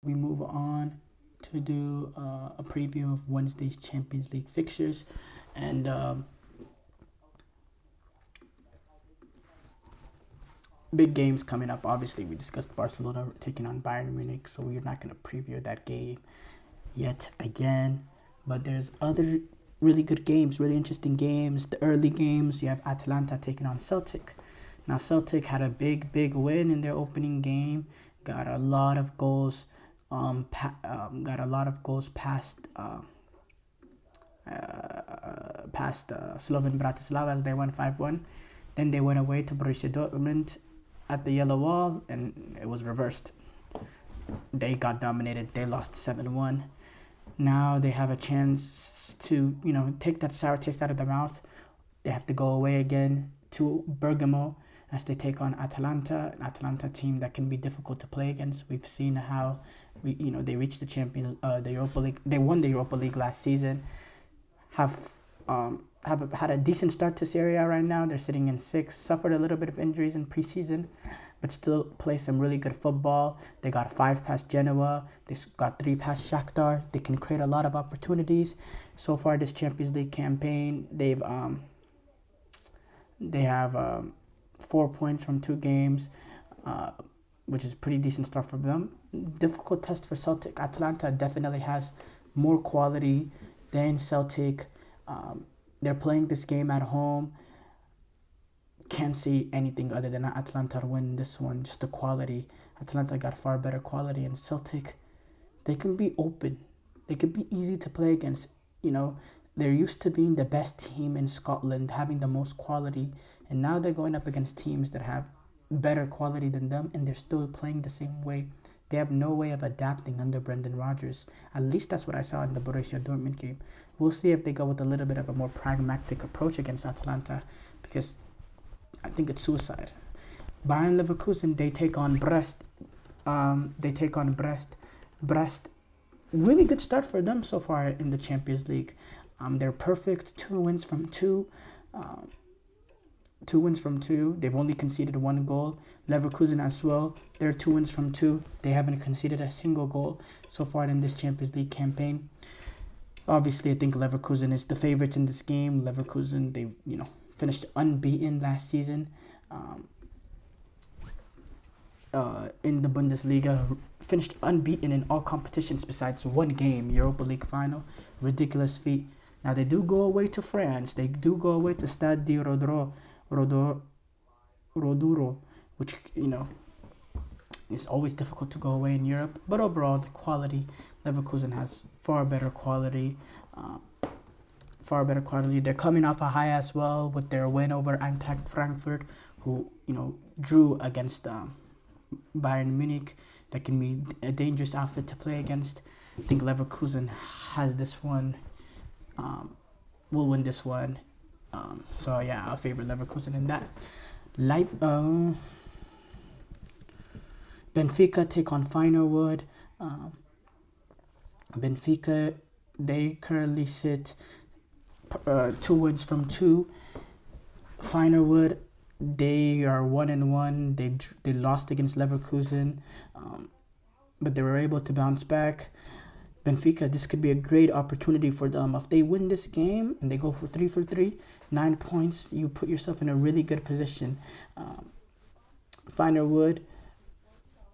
we move on to do a preview of Wednesday's Champions League fixtures. And big games coming up. Obviously, we discussed Barcelona taking on Bayern Munich, so we're not going to preview that game yet again. But there's other really good games, really interesting games. The early games, you have Atalanta taking on Celtic. Now, Celtic had a big win in their opening game. Got a lot of goals. Got a lot of goals past Slovan Bratislava as they won 5-1. Then they went away to Borussia Dortmund at the yellow wall, and it was reversed. They got dominated. They lost 7-1. Now they have a chance to, take that sour taste out of their mouth. They have to go away again to Bergamo as they take on Atalanta, an Atalanta team that can be difficult to play against. We've seen how they reached the Europa League. They won the Europa League last season. Have had a decent start to Serie A right now. They're sitting in 6th. Suffered a little bit of injuries in preseason, but still play some really good football. They got 5 past Genoa. They got 3 past Shakhtar. They can create a lot of opportunities. So far, this Champions League campaign, they have 4 points from 2 games, which is a pretty decent start for them. Difficult test for Celtic. Atalanta definitely has more quality than Celtic. They're playing this game at home. Can't see anything other than Atalanta win this one. Just the quality. Atalanta got far better quality, and Celtic, they can be open. They can be easy to play against. They're used to being the best team in Scotland, having the most quality, and now they're going up against teams that have better quality than them, and they're still playing the same way. They have no way of adapting under Brendan Rodgers. At least that's what I saw in the Borussia Dortmund game. We'll see if they go with a little bit of a more pragmatic approach against Atalanta, because I think it's suicide. Bayern Leverkusen, they take on Brest. Brest, really good start for them so far in the Champions League. They're perfect. 2 wins from 2. 2 wins from 2. They've only conceded 1 goal. Leverkusen as well. They're 2 wins from 2. They haven't conceded a single goal so far in this Champions League campaign. Obviously, I think Leverkusen is the favorites in this game. Leverkusen, they finished unbeaten last season in the Bundesliga. Finished unbeaten in all competitions besides 1 game, Europa League final. Ridiculous feat. Now, they do go away to France. They do go away to Stade de Roduro, which, it's always difficult to go away in Europe. But overall, the quality, Leverkusen has far better quality. They're coming off a high as well with their win over Eintracht Frankfurt, who, drew against Bayern Munich. That can be a dangerous outfit to play against. I think Leverkusen has this one. Will win this one. So yeah, I'll favor Leverkusen in that. Benfica take on Feyenoord. Benfica, they currently sit 2 wins from 2. Feyenoord, they are 1-1. They lost against Leverkusen, but they were able to bounce back. Benfica, this could be a great opportunity for them. If they win this game and they go for 3, 9 points, you put yourself in a really good position. Feyenoord,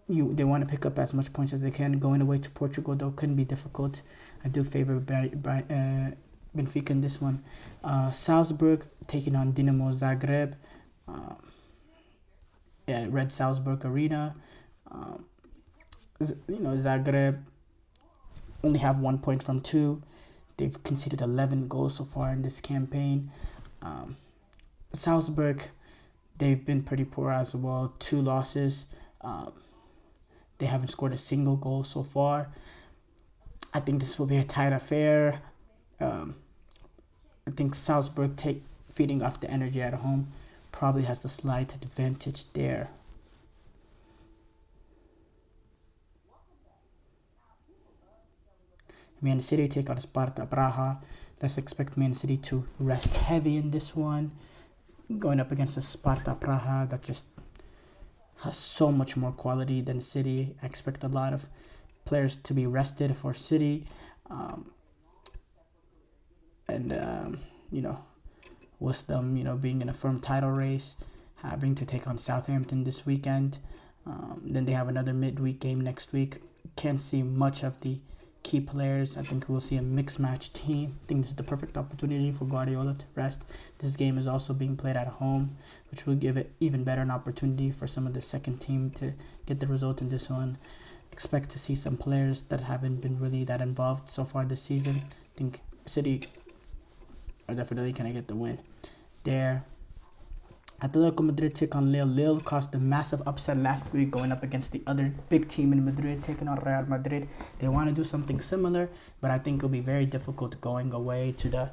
they want to pick up as much points as they can. Going away to Portugal, though, couldn't be difficult. I do favor Benfica in this one. Salzburg taking on Dinamo Zagreb. Red Salzburg Arena. Zagreb only have 1 point from 2. They've conceded 11 goals so far in this campaign. Salzburg, they've been pretty poor as well. 2 losses. They haven't scored a single goal so far. I think this will be a tight affair. I think Salzburg feeding off the energy at home probably has the slight advantage there. Man City take on Sparta Praha. Let's expect Man City to rest heavy in this one. Going up against a Sparta Praha that just has so much more quality than City. I expect a lot of players to be rested for City. And with them, being in a firm title race, having to take on Southampton this weekend. Then they have another midweek game next week. Can't see much of the key players. I think we'll see a mixed match team. I think this is the perfect opportunity for Guardiola to rest. This game is also being played at home, which will give it even better an opportunity for some of the second team to get the result in this one. Expect to see some players that haven't been really that involved so far this season. I think City are definitely going to get the win there. Atletico Madrid take on Lille. Lille caused a massive upset last week going up against the other big team in Madrid, taking on Real Madrid. They want to do something similar, but I think it'll be very difficult going away to the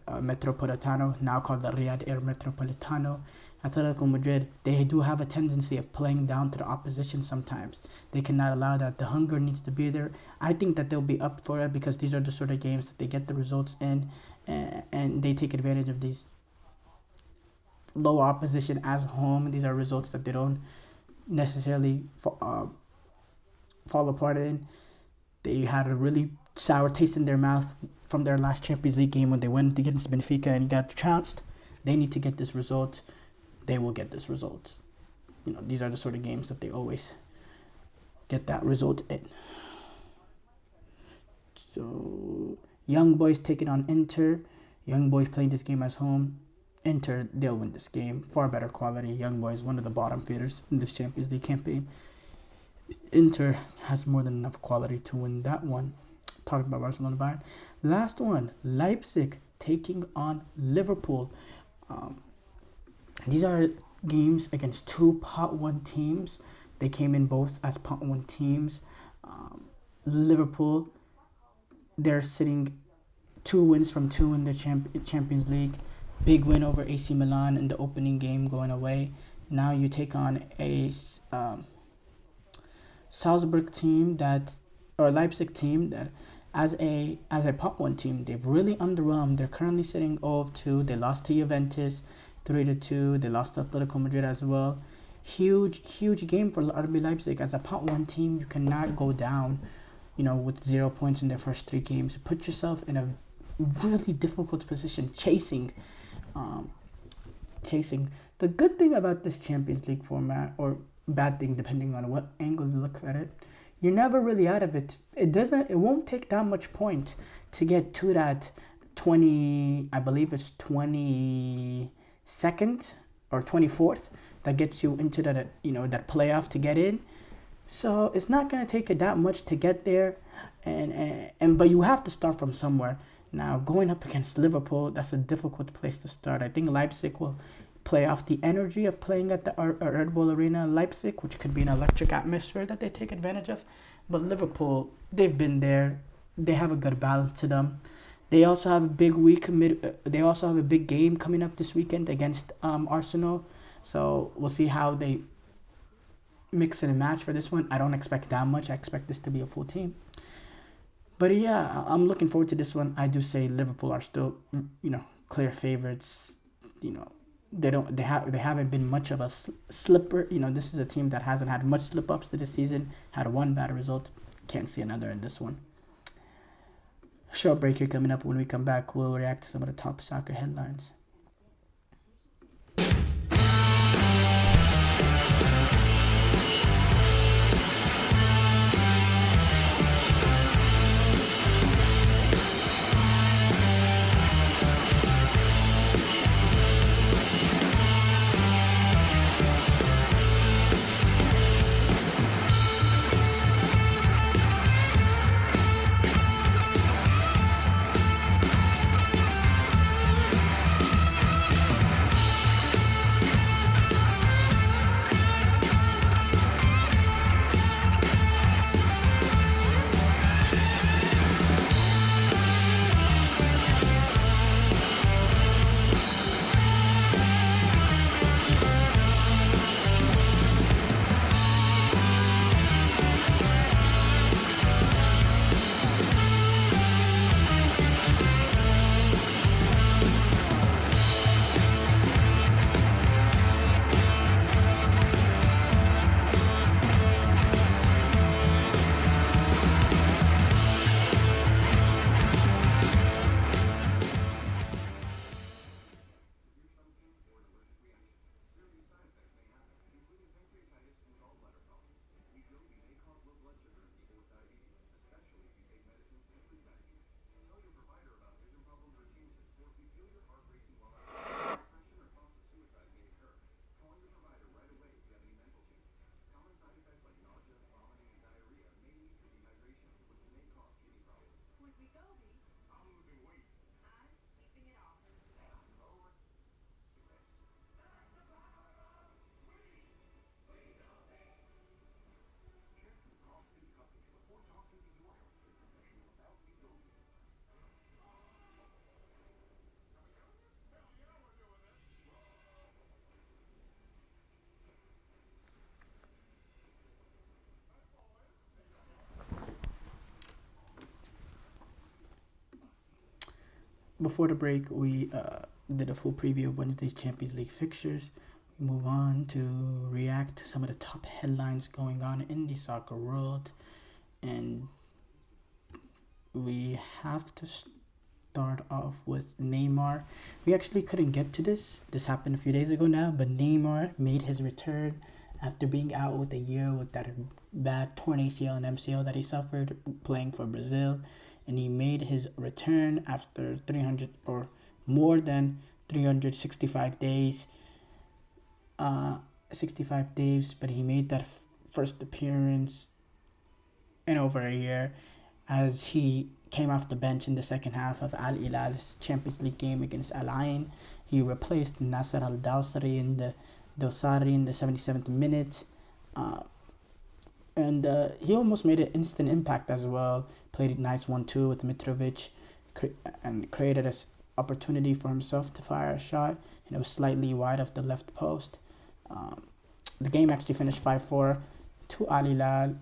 Metropolitano, now called the Riyadh Air Metropolitano. Atletico Madrid, they do have a tendency of playing down to the opposition sometimes. They cannot allow that. The hunger needs to be there. I think that they'll be up for it because these are the sort of games that they get the results in, and they take advantage of these low opposition at home. These are results that they don't necessarily fall apart in. They had a really sour taste in their mouth from their last Champions League game when they went against Benfica and got trounced. They need to get this result. They will get this result. These are the sort of games that they always get that result in. So, Young Boys taking on Inter. Young Boys playing this game at home. Inter, they'll win this game. Far better quality. Young Boys, one of the bottom feeders in this Champions League campaign. Inter has more than enough quality to win that one. Talking about Barcelona Bayern. Last one, Leipzig taking on Liverpool. These are games against two Pot 1 teams. They came in both as Pot 1 teams. Liverpool, they're sitting 2 wins from 2 in the Champions League. Big win over AC Milan in the opening game going away. Now you take on a Salzburg team or Leipzig team that as a Pot 1 team, they've really underwhelmed. They're currently sitting 0-2. They lost to Juventus 3-2. They lost to Atletico Madrid as well. Huge game for RB Leipzig. As a Pot 1 team, you cannot go down, with 0 points in their first 3 games. Put yourself in a really difficult position chasing. The good thing about this Champions League format, or bad thing depending on what angle you look at it, you're never really out of it. It won't take that much point to get to that 22nd or 24th that gets you into that that playoff to get in. So it's not gonna take it that much to get there, but you have to start from somewhere. Now, going up against Liverpool, that's a difficult place to start. I think Leipzig will play off the energy of playing at the Red Bull Arena in Leipzig, which could be an electric atmosphere that they take advantage of. But Liverpool, they've been there. They have a good balance to them. They also have a big They also have a big game coming up this weekend against Arsenal. So we'll see how they mix and match for this one. I don't expect that much. I expect this to be a full team. But yeah, I'm looking forward to this one. I do say Liverpool are still, clear favorites. They haven't been much of a slipper. This is a team that hasn't had much slip-ups to this season. Had one bad result. Can't see another in this one. Short break here coming up. When we come back, we'll react to some of the top soccer headlines. Before the break, we did a full preview of Wednesday's Champions League fixtures. We move on to react to some of the top headlines going on in the soccer world. And we have to start off with Neymar. We actually couldn't get to this. This happened a few days ago now, but Neymar made his return after being out with a year with that bad torn ACL and MCL that he suffered playing for Brazil. And he made his return after 300 or more than 365 days. 65 days, but he made that first appearance in over a year as he came off the bench in the second half of Al Hilal's Champions League game against Al Ain. He replaced Nasser Al Dawsari in the 77th minute. And he almost made an instant impact as well. Played a nice 1-2 with Mitrovic and created an opportunity for himself to fire a shot. And it was slightly wide of the left post. The game actually finished 5-4 to Al Hilal.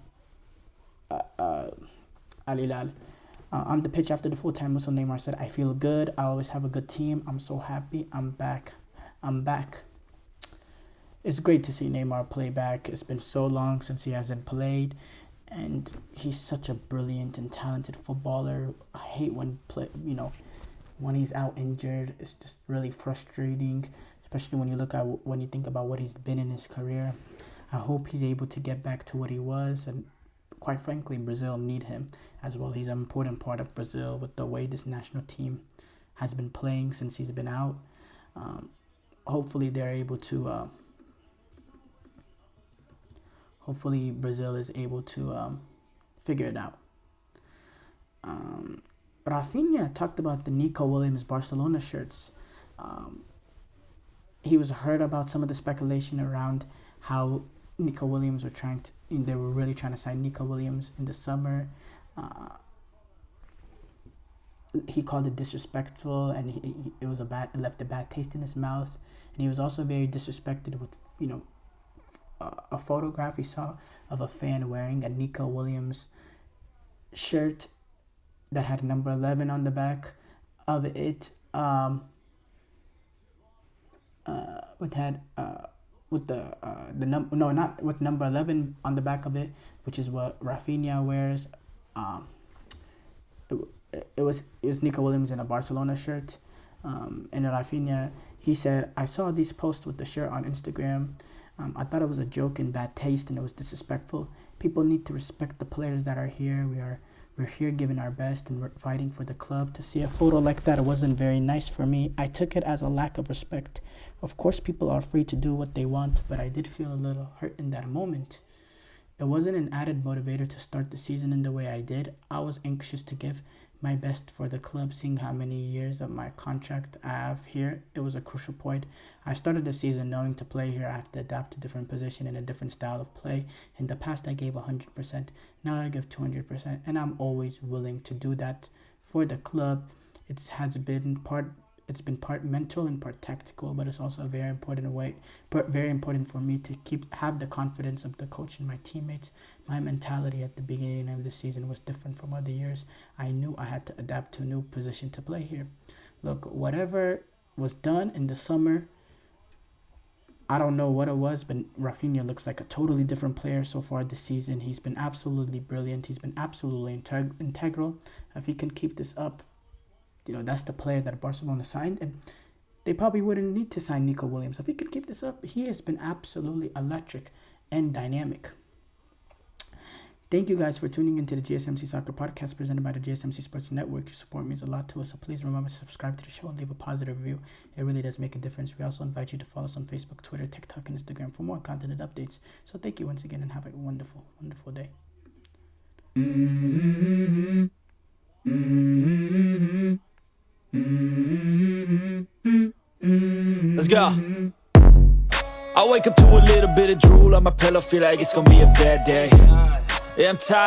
Al Hilal. On the pitch after the full-time whistle, Neymar said, "I feel good. I always have a good team. I'm so happy. I'm back. I'm back." It's great to see Neymar play back. It's been so long since he hasn't played, and he's such a brilliant and talented footballer. I hate when he's out injured. It's just really frustrating, especially when you think about what he's been in his career. I hope he's able to get back to what he was, and quite frankly, Brazil need him as well. He's an important part of Brazil with the way this national team has been playing since he's been out. Hopefully, they're able to. Hopefully, Brazil is able to figure it out. Rafinha talked about the Nico Williams Barcelona shirts. He was heard about some of the speculation around how Nico Williams they were really trying to sign Nico Williams in the summer. He called it disrespectful, and it left a bad taste in his mouth. And he was also very disrespected with a photograph he saw of a fan wearing a Nico Williams shirt that had number 11 on the back of it. Not with number 11 on the back of it, which is what Rafinha wears. It was Nico Williams in a Barcelona shirt. And Rafinha, he said, "I saw these posts with the shirt on Instagram. I thought it was a joke and bad taste, and it was disrespectful. People need to respect the players that are here. We're here giving our best, and we're fighting for the club. To see a photo like that, it wasn't very nice for me. I took it as a lack of respect. Of course, people are free to do what they want, but I did feel a little hurt in that moment. It wasn't an added motivator to start the season in the way I did. I was anxious to give my best for the club, seeing how many years of my contract I have here. It was a crucial point. I started the season knowing to play here I have to adapt to a different position and a different style of play. In the past, I gave 100%. Now I give 200%, and I'm always willing to do that for the club. It's been part mental and part tactical, but it's also very important for me to have the confidence of the coach and my teammates. My mentality at the beginning of the season was different from other years. I knew I had to adapt to a new position to play here. Look, whatever was done in the summer, I don't know what it was, but Rafinha looks like a totally different player so far this season. He's been absolutely brilliant. He's been absolutely integral. If he can keep this up, that's the player that Barcelona signed, and they probably wouldn't need to sign Nico Williams. If he can keep this up, he has been absolutely electric and dynamic. Thank you guys for tuning into the GSMC Soccer Podcast presented by the GSMC Sports Network. Your support means a lot to us, so please remember to subscribe to the show and leave a positive review. It really does make a difference. We also invite you to follow us on Facebook, Twitter, TikTok, and Instagram for more content and updates. So thank you once again and have a wonderful, wonderful day. Let's go. I wake up to a little bit of drool on my pillow, feel like it's gonna be a bad day. Yeah, I'm tired.